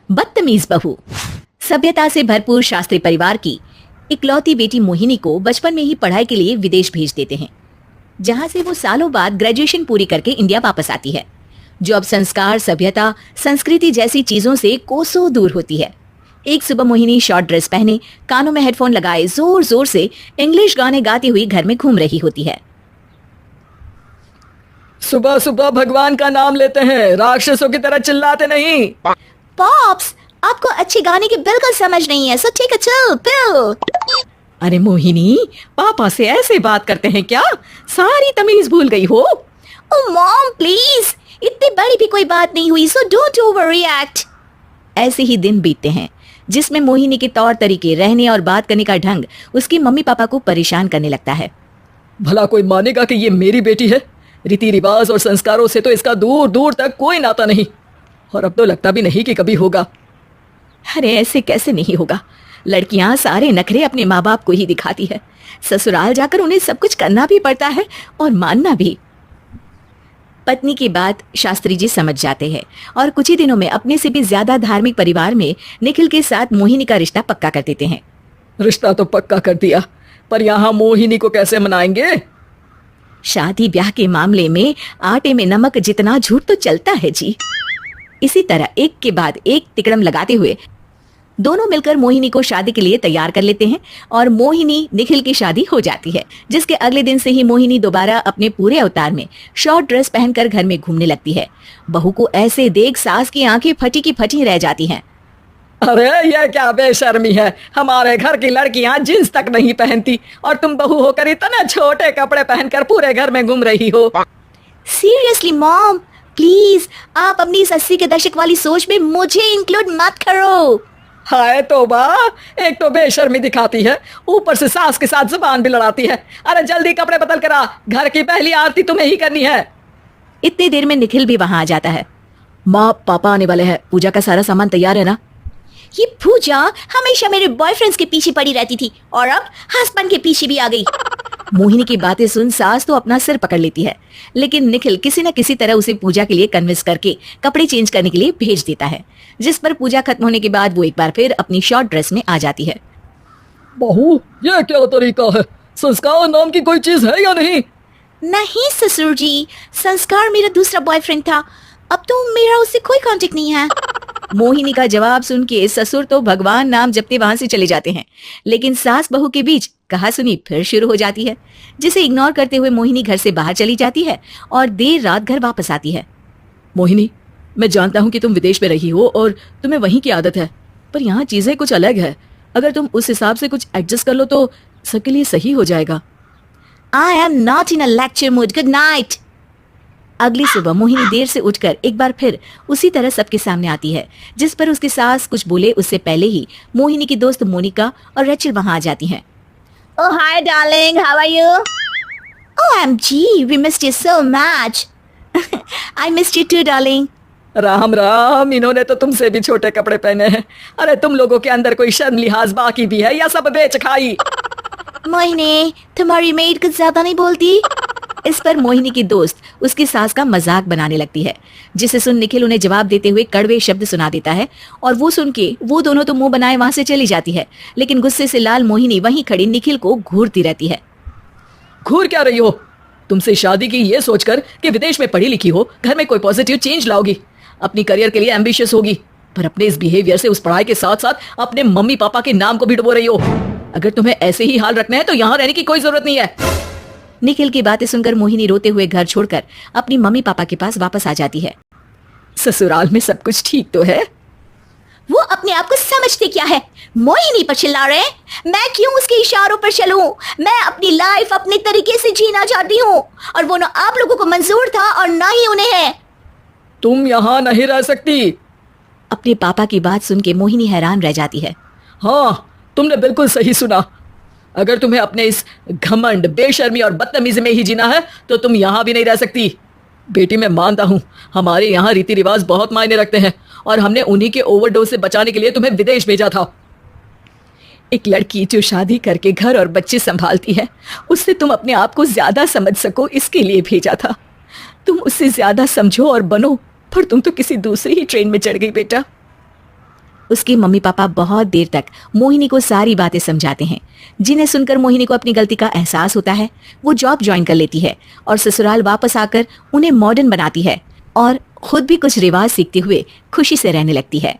बदतमीज बहू। सभ्यता से भरपूर शास्त्री परिवार की इकलौती बेटी मोहिनी को बचपन में ही पढ़ाई के लिए विदेश भेज देते हैं, जहां से वो सालों बाद ग्रेजुएशन पूरी करके इंडिया वापस आती है, जो अब संस्कार, सभ्यता, संस्कृति जैसी चीजों से कोसों दूर होती है। एक सुबह मोहिनी शॉर्ट ड्रेस पहने, कानों में हेडफोन लगाए जोर जोर से इंग्लिश गाने गाती हुई घर में घूम रही होती है। सुबह सुबह भगवान का नाम लेते हैं, राक्षसों की तरह चिल्लाते नहीं। पॉप्स, आपको अच्छे गाने की बिल्कुल समझ नहीं है, सो ठीक है, चिल पिल। अरे मोहिनी, पापा से ऐसे बात करते हैं क्या? सारी तमीज भूल गई हो। ओह मॉम प्लीज, इतनी बड़ी भी कोई बात नहीं हुई, सो डोंट ओवर रिएक्ट। ऐसे ही दिन बीतते हैं जिसमें मोहिनी के तौर तरीके, रहने और बात करने का ढंग उसकी मम्मी पापा को परेशान करने लगता है। भला कोई मानेगा कि ये मेरी बेटी है? रीति रिवाज और संस्कारों से तो इसका दूर दूर तक कोई नाता नहीं, और अब तो लगता भी नहीं कि कभी होगा। अरे ऐसे कैसे नहीं होगा? लड़कियां सारे नखरे अपने माँ बाप को ही दिखाती है। ससुराल जाकर उन्हें सब कुछ करना भी पड़ता है और मानना भी। पत्नी की बात शास्त्री जी समझ जाते हैं और कुछ ही दिनों में अपने से भी ज्यादा धार्मिक परिवार में निखिल के साथ मोहिनी का रिश्ता पक्का कर देते हैं। रिश्ता तो पक्का कर दिया, पर यहाँ मोहिनी को कैसे मनाएंगे? शादी ब्याह के मामले में आटे में नमक जितना झूठ तो चलता है जी। इसी तरह एक के बाद एक तिकड़म लगाते हुए दोनों मिलकर मोहिनी को शादी के लिए तैयार कर लेते हैं और मोहिनी निखिल की शादी हो जाती है, जिसके अगले दिन से ही मोहिनी दोबारा अपने पूरे अवतार में शॉर्ट ड्रेस पहनकर घर में घूमने लगती है। बहू को ऐसे देख सास की आंखें फटी की फटी रह जाती हैं। अरे ये क्या बेशर्मी है, हमारे घर की लड़कियां जींस तक नहीं पहनती और तुम बहू होकर इतने छोटे कपड़े पहनकर पूरे घर में घूम रही हो। सीरियसली मॉम, प्लीज आप अपनी इस 80 के दशक वाली सोच में मुझे इंक्लूड मत करो। हाय तौबा, एक तो बेशर्मी दिखाती है, ऊपर से सास के साथ जुबान भी लड़ाती है। अरे जल्दी कपड़े बदल कर आ, घर की पहली आरती तुम्हें ही करनी है। इतनी देर में निखिल भी वहां आ जाता है। माँ पापा आने वाले हैं, पूजा का सारा सामान तैयार है ना? ये पूजा हमेशा मेरे बॉयफ्रेंड्स के पीछे पड़ी रहती थी और अब हस्बैंड के पीछे भी आ गई। मोहिनी की बातें सुन सास तो अपना सिर पकड़ लेती है, लेकिन निखिल किसी न किसी तरह उसे पूजा के लिए कन्विंस करके कपड़े चेंज करने के लिए भेज देता है, जिस पर पूजा खत्म होने के बाद वो एक बार फिर अपनी शॉर्ट ड्रेस में आ जाती है। बहू, ये क्या तरीका है? संस्कार नाम की कोई चीज है या नहीं? नहीं ससुर जी, संस्कार मेरा दूसरा बॉयफ्रेंड था, अब तो मेरा उससे कोई कांटेक्ट नहीं है। मोहिनी का जवाब सुन के ससुर तो भगवान नाम जपते वहां से चले जाते हैं, लेकिन सास बहू के बीच कहासुनी फिर शुरू हो जाती है, जिसे इग्नोर करते हुए मोहिनी घर से बाहर चली जाती है और देर रात घर वापस आती है। मोहिनी, मैं जानता हूँ कि तुम विदेश में रही हो और तुम्हें वहीं की आदत है, पर यहाँ चीजें कुछ अलग है। अगर तुम उस हिसाब से कुछ एडजस्ट कर लो तो सबके लिए सही हो जाएगा। I am not in a lecture mood, good night. अगली सुबह मोहिनी देर से उठकर एक बार फिर उसी तरह सबके सामने आती है, जिस पर उसकी सास कुछ बोले उससे पहले ही मोहिनी की दोस्त मोनिका और रेचल वहां आ जाती हैं। Oh, hi, darling. How are you? OMG, we missed you so much. I missed you too, darling. Ram Ram, इन्होंने तो तुमसे भी छोटे कपड़े पहने हैं। अरे तुम लोगों के अंदर कोई शर्म लिहाज बाकी भी है या सब बेच खाई? मोहिनी, तुम्हारी मेड कुछ ज्यादा नहीं बोलती? इस पर मोहिनी की दोस्त उसकी सास का मजाक बनाने लगती है, जिसे सुन निखिल उन्हें जवाब देते हुए कड़वे शब्द सुना देता है और वो सुन के वो दोनों तो मुंह बनाए वहां से चली जाती है, लेकिन गुस्से से लाल मोहिनी वहीं खड़ी निखिल को घूरती रहती है। घूर क्या रही हो? तुमसे शादी की ये सोचकर कि विदेश में पढ़ी लिखी हो, घर में कोई पॉजिटिव चेंज लाओगी, अपनी करियर के लिए एम्बिशियस होगी, पर अपने इस बिहेवियर से उस पढ़ाई के साथ साथ अपने मम्मी पापा के नाम को भी डुबो रही हो। अगर तुम्हें ऐसे ही हाल रखना है तो यहाँ रहने की कोई जरूरत नहीं है। निखिल की बातें सुनकर मोहिनी रोते हुए घर छोड़कर अपनी मम्मी पापा के पास वापस आ जाती है। ससुराल में सब कुछ ठीक तो है? वो अपने आप को समझते क्या है? मोहिनी पर चिल्ला रहे हैं? मैं क्यों उसके इशारों पर चलूं? मैं अपनी लाइफ अपने तरीके से जीना चाहती हूँ और वो ना आप लोगों को मंजूर था और ना ही उन्हें है। तुम यहाँ नहीं रह सकती। अपने पापा की बात सुन के मोहिनी हैरान रह जाती है। हाँ, तुमने बिल्कुल सही सुना। अगर तुम्हें अपने इस घमंड, बेशर्मी और बदतमीजी में ही जीना है तो तुम यहाँ भी नहीं रह सकती। बेटी, मैं मानता हूँ हमारे यहाँ रीति रिवाज बहुत मायने रखते हैं और हमने उन्हीं के ओवरडोज से बचाने के लिए तुम्हें विदेश भेजा था। एक लड़की जो शादी करके घर और बच्चे संभालती है, उससे तुम अपने आप को ज्यादा समझ सको इसके लिए भेजा था। तुम उससे ज्यादा समझो और बनो, पर तुम तो किसी दूसरी ही ट्रेन में चढ़ गई बेटा। उसके मम्मी पापा बहुत देर तक मोहिनी को सारी बातें समझाते हैं, जिन्हें सुनकर मोहिनी को अपनी गलती का एहसास होता है। वो जॉब ज्वाइन कर लेती है और ससुराल वापस आकर उन्हें मॉडर्न बनाती है और खुद भी कुछ रिवाज सीखते हुए खुशी से रहने लगती है।